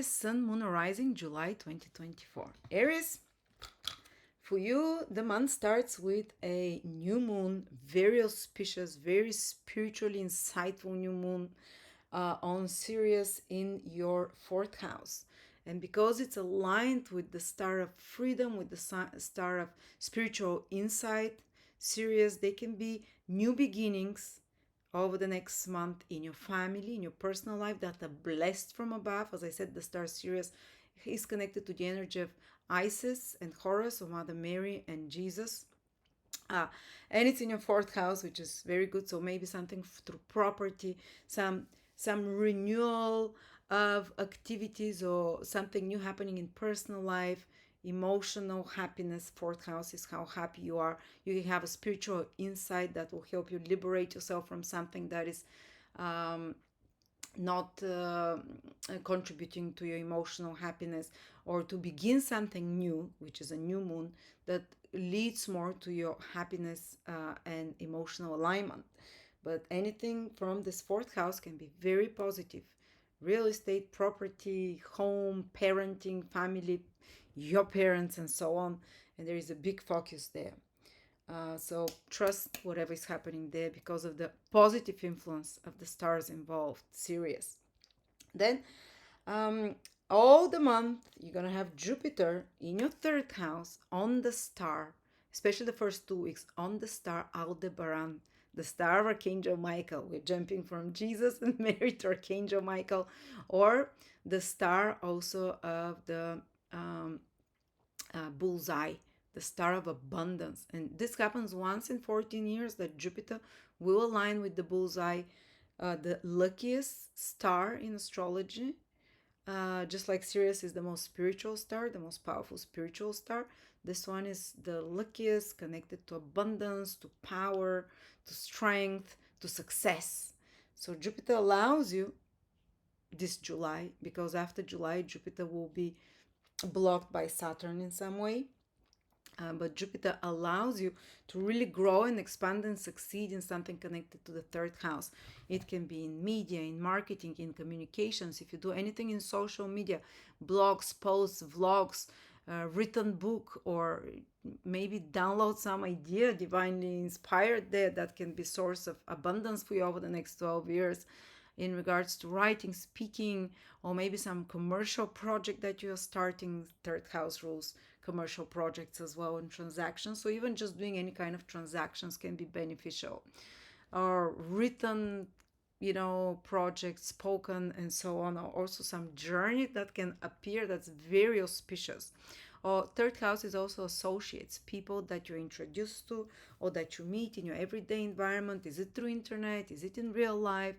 Sun, Moon, Rising, July 2024. Aries, for you, the month starts with a new moon, very auspicious, very spiritually insightful new moon on Sirius in your fourth house. And because it's aligned with the star of freedom, with the star of spiritual insight, Sirius, they can be new beginnings over the next month in your family, in your personal life that are blessed from above. As I said, the star Sirius is connected to the energy of Isis and Horus, or Mother Mary and Jesus. Uh, and it's in your fourth house, which is very good. So maybe something through property, some renewal of activities or something new happening in personal life, emotional happiness. Fourth house is how happy you are. You can have a spiritual insight that will help you liberate yourself from something that is um, not contributing to your emotional happiness, or to begin something new, which is a new moon that leads more to your happiness and emotional alignment. But anything from this fourth house can be very positive: real estate, property, home, parenting, family, your parents, and so on. And there is a big focus there. So trust whatever is happening there because of the positive influence of the stars involved. Sirius. Then, um, all the month you're gonna have Jupiter in your third house on the star, especially the first 2 weeks on the star Aldebaran, the star of Archangel Michael. We're jumping from Jesus and Mary to Archangel Michael, or the star also of the um, bullseye, the star of abundance. And this happens once in 14 years that Jupiter will align with the bullseye, the luckiest star in astrology. Just like Sirius is the most spiritual star, the most powerful spiritual star, this one is the luckiest, connected to abundance, to power, to strength, to success. So Jupiter allows you this July, because after July, Jupiter will be blocked by Saturn in some way. But Jupiter allows you to really grow and expand and succeed in something connected to the third house. It can be in media, in marketing, in communications. If you do anything in social media, blogs, posts, vlogs, written book, or maybe download some idea divinely inspired there that can be source of abundance for you over the next 12 years in regards to writing, speaking, or maybe some commercial project that you're starting. Third house rules commercial projects as well, and transactions. So even just doing any kind of transactions can be beneficial. Or written, projects, spoken, and so on. Or also some journey that can appear that's very auspicious. Or third house is also associates, people that you're introduced to or that you meet in your everyday environment. Is it through internet? Is it in real life?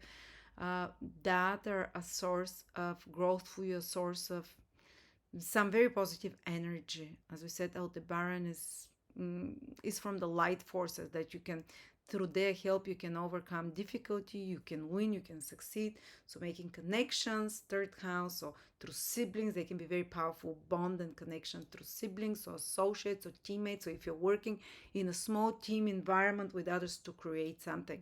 uh, that are a source of growth for you, a source of some very positive energy. As we said, Aldebaran is from the light forces that you can, through their help, you can overcome difficulty, you can win, you can succeed. So making connections, third house, or through siblings, they can be very powerful bond and connection through siblings or associates or teammates. So if you're working in a small team environment with others to create something,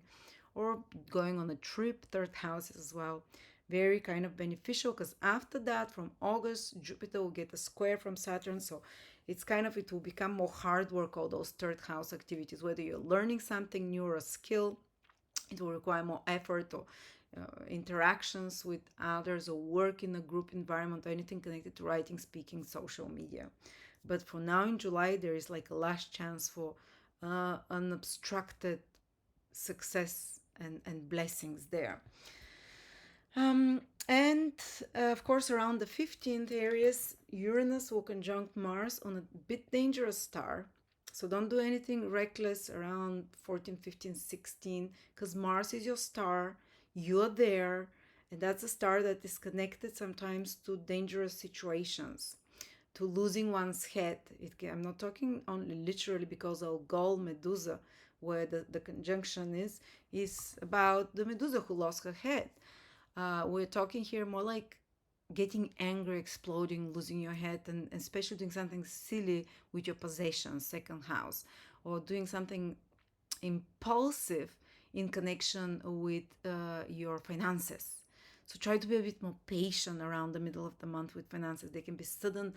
or going on a trip, third house as well. Very kind of beneficial, because after that, from August, Jupiter will get a square from Saturn. So it's kind of, it will become more hard work, all those third house activities, whether you're learning something new or a skill, it will require more effort, or interactions with others, or work in a group environment, or anything connected to writing, speaking, social media. But for now in July, there is like a last chance for unobstructed success and blessings there. And of course, around the 15th, Aries, Uranus will conjunct Mars on a bit dangerous star. So don't do anything reckless around 14, 15, 16, because Mars is your star. You're there. And that's a star that is connected sometimes to dangerous situations, to losing one's head. I'm not talking only literally, because of Gol Medusa, where the conjunction is about the Medusa who lost her head. We're talking here more like getting angry, exploding, losing your head, and especially doing something silly with your possessions, second house, or doing something impulsive in connection with your finances. So try to be a bit more patient around the middle of the month with finances. They can be sudden,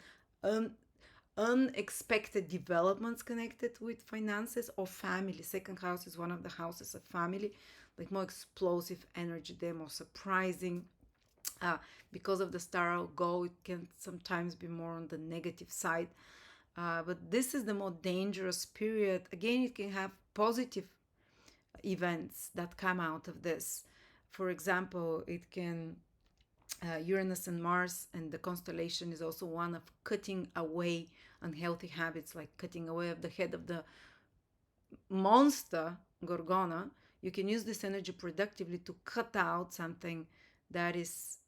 unexpected developments connected with finances or family. Second house is one of the houses of family, like more explosive energy there, more surprising. Because of the star go, it can sometimes be more on the negative side. But this is the more dangerous period. Again, it can have positive events that come out of this. For example, it can Uranus and Mars, and the constellation is also one of cutting away unhealthy habits, like cutting away of the head of the monster Gorgona. You can use this energy productively to cut out something that is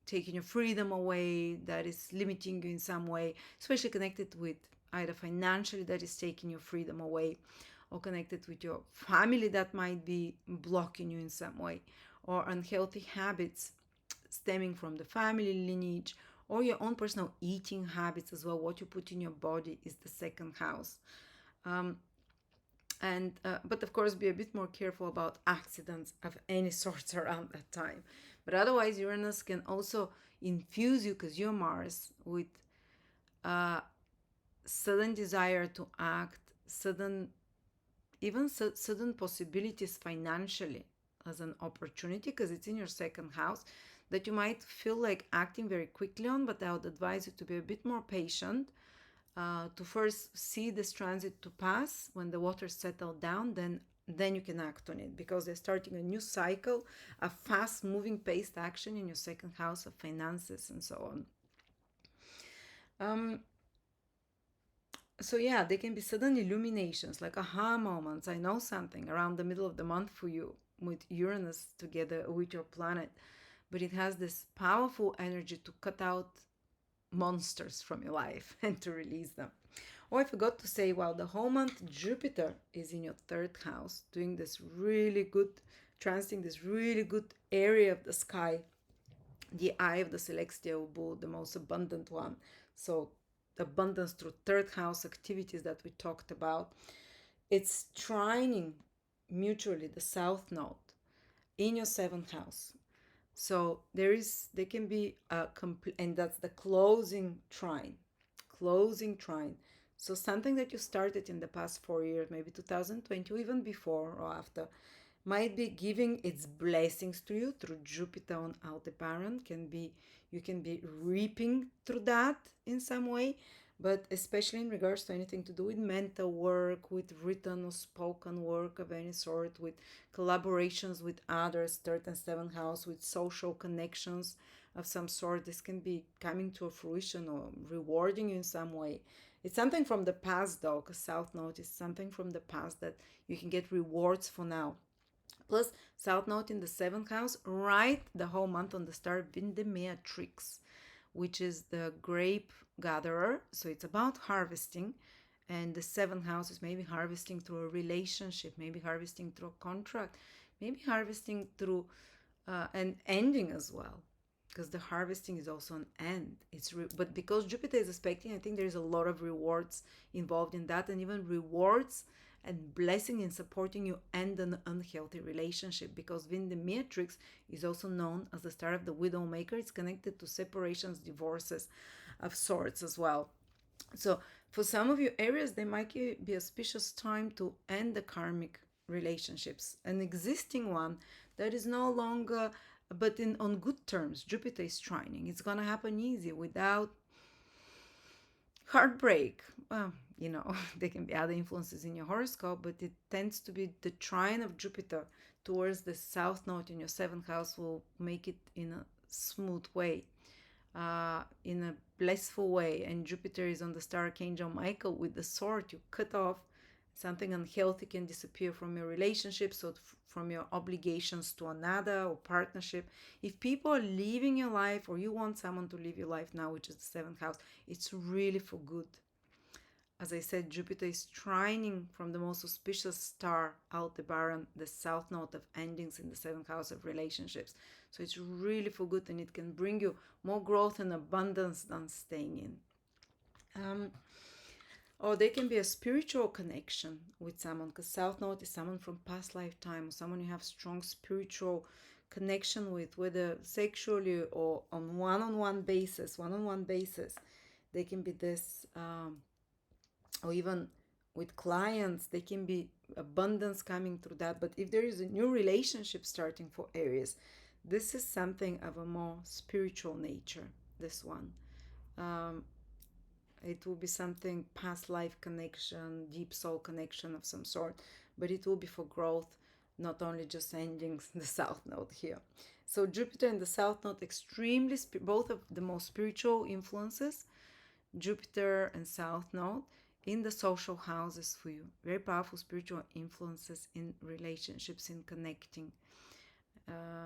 taking your freedom away, that is limiting you in some way, especially connected with either financially that is taking your freedom away, or connected with your family that might be blocking you in some way, or unhealthy habits stemming from the family lineage, or your own personal eating habits as well. What you put in your body is the second house. But of course, be a bit more careful about accidents of any sorts around that time. But otherwise, Uranus can also infuse you, because you're Mars, with sudden desire to act, sudden possibilities financially as an opportunity, because it's in your second house, that you might feel like acting very quickly on. But I would advise you to be a bit more patient, to first see this transit to pass. When the waters settle down, then you can act on it, because they're starting a new cycle, a fast moving paced action in your second house of finances and so on. So yeah, they can be sudden illuminations, like aha moments. I know something around the middle of the month for you, with Uranus together with your planet. But it has this powerful energy to cut out monsters from your life and to release them. Oh, I forgot to say, the whole month Jupiter is in your third house, doing this really good, transiting this really good area of the sky, the eye of the celestial bull, the most abundant one. So abundance through third house activities that we talked about. It's trining mutually the south node in your seventh house. So there can be a complete, and that's the closing trine. So something that you started in the past 4 years, maybe 2020, or even before or after, might be giving its blessings to you through Jupiter on Aldebaran. You can be reaping through that in some way, but especially in regards to anything to do with mental work, with written or spoken work of any sort, with collaborations with others, third and seventh house, with social connections of some sort. This can be coming to a fruition or rewarding you in some way. It's something from the past though, because South Node is something from the past that you can get rewards for now. Plus, South Node in the seventh house, right the whole month on the star Vindematrix, which is the grape gatherer. So it's about harvesting. And the seventh house is maybe harvesting through a relationship, maybe harvesting through a contract, maybe harvesting through an ending as well, because the harvesting is also an end. But because Jupiter is aspecting, I think there's a lot of rewards involved in that, and even rewards and blessing in supporting you end an unhealthy relationship, because Vindematrix is also known as the star of the Widowmaker. It's connected to separations, divorces of sorts as well. So for some of you Aries, there might be a auspicious time to end the karmic relationships, an existing one that is no longer, but on good terms. Jupiter is trining. It's gonna happen easy without heartbreak. There can be other influences in your horoscope, but it tends to be the trine of Jupiter towards the south node in your seventh house will make it in a smooth way, in a blissful way. And Jupiter is on the star archangel Michael with the sword. You cut off something unhealthy, can disappear from your relationship, so from your obligations to another or partnership. If people are leaving your life, or you want someone to leave your life now, which is the seventh house, it's really for good. As I said, Jupiter is trining from the most auspicious star, Aldebaran, the south node of endings in the seventh house of relationships. So it's really for good, and it can bring you more growth and abundance than staying in. Or there can be a spiritual connection with someone, because south node is someone from past lifetime, or someone you have strong spiritual connection with, whether sexually or on one-on-one basis. They can be this, or even with clients, they can be abundance coming through that. But if there is a new relationship starting for Aries, this is something of a more spiritual nature, this one. It will be something past life connection, deep soul connection of some sort, but it will be for growth, not only just ending the south node here. So Jupiter and the south node, extremely both of the most spiritual influences, Jupiter and south node in the social houses for you. Very powerful spiritual influences in relationships, in connecting.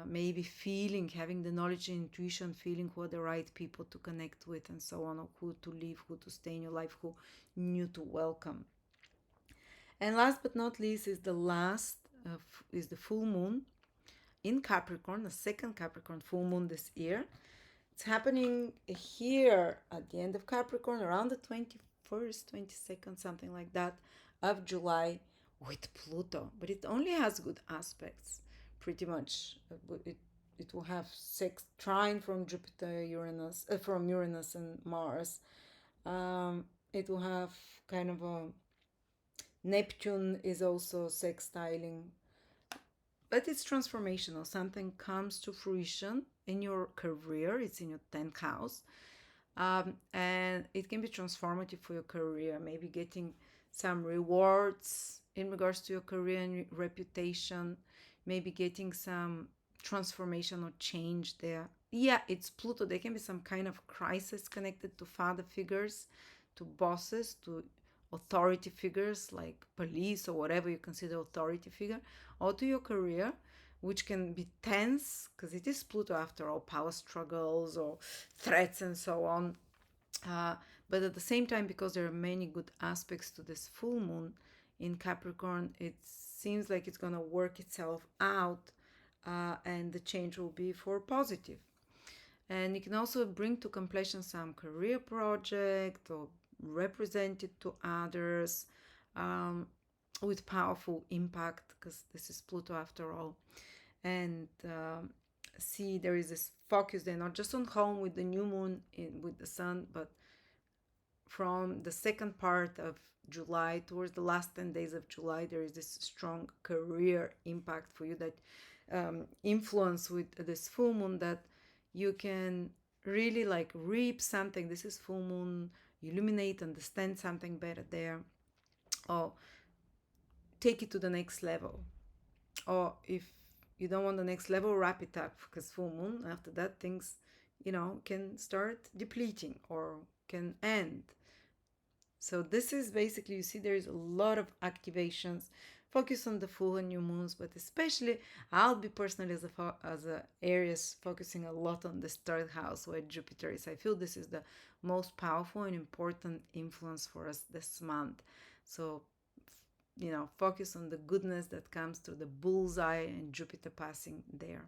Maybe feeling, having the knowledge and intuition, feeling who are the right people to connect with and so on, or who to leave, who to stay in your life, who new to welcome. And last but not least is is the full moon in Capricorn, the second Capricorn full moon this year. It's happening here at the end of Capricorn, around the 21st, 22nd, something like that, of July, with Pluto. But it only has good aspects, pretty much. It will have six trine from Jupiter, from Uranus and Mars. It will have kind of a Neptune is also sextiling, but it's transformational. Something comes to fruition in your career. It's in your 10th house. And it can be transformative for your career, maybe getting some rewards in regards to your career and reputation, maybe getting some transformation or change there. Yeah, it's Pluto. There can be some kind of crisis connected to father figures, to bosses, to authority figures like police or whatever you consider authority figure, or to your career, which can be tense because it is Pluto after all, power struggles or threats and so on. But at the same time, because there are many good aspects to this full moon in Capricorn, it seems like it's going to work itself out, and the change will be for positive. And it can also bring to completion some career project or represent it to others, with powerful impact, because this is Pluto after all. And see, there is this focus there, not just on home with the new moon with the sun, but from the second part of July towards the last 10 days of July, there is this strong career impact for you, that influence with this full moon, that you can really like reap something. This is full moon, illuminate, understand something better there, or take it to the next level. Or if you don't want the next level, wrap it up, because full moon, after that, things, can start depleting or can end. So this is basically, you see, there is a lot of activations. Focus on the full and new moons, but especially I'll be personally as a Aries focusing a lot on this third house where Jupiter is. I feel this is the most powerful and important influence for us this month. So focus on the goodness that comes through the bullseye and Jupiter passing there.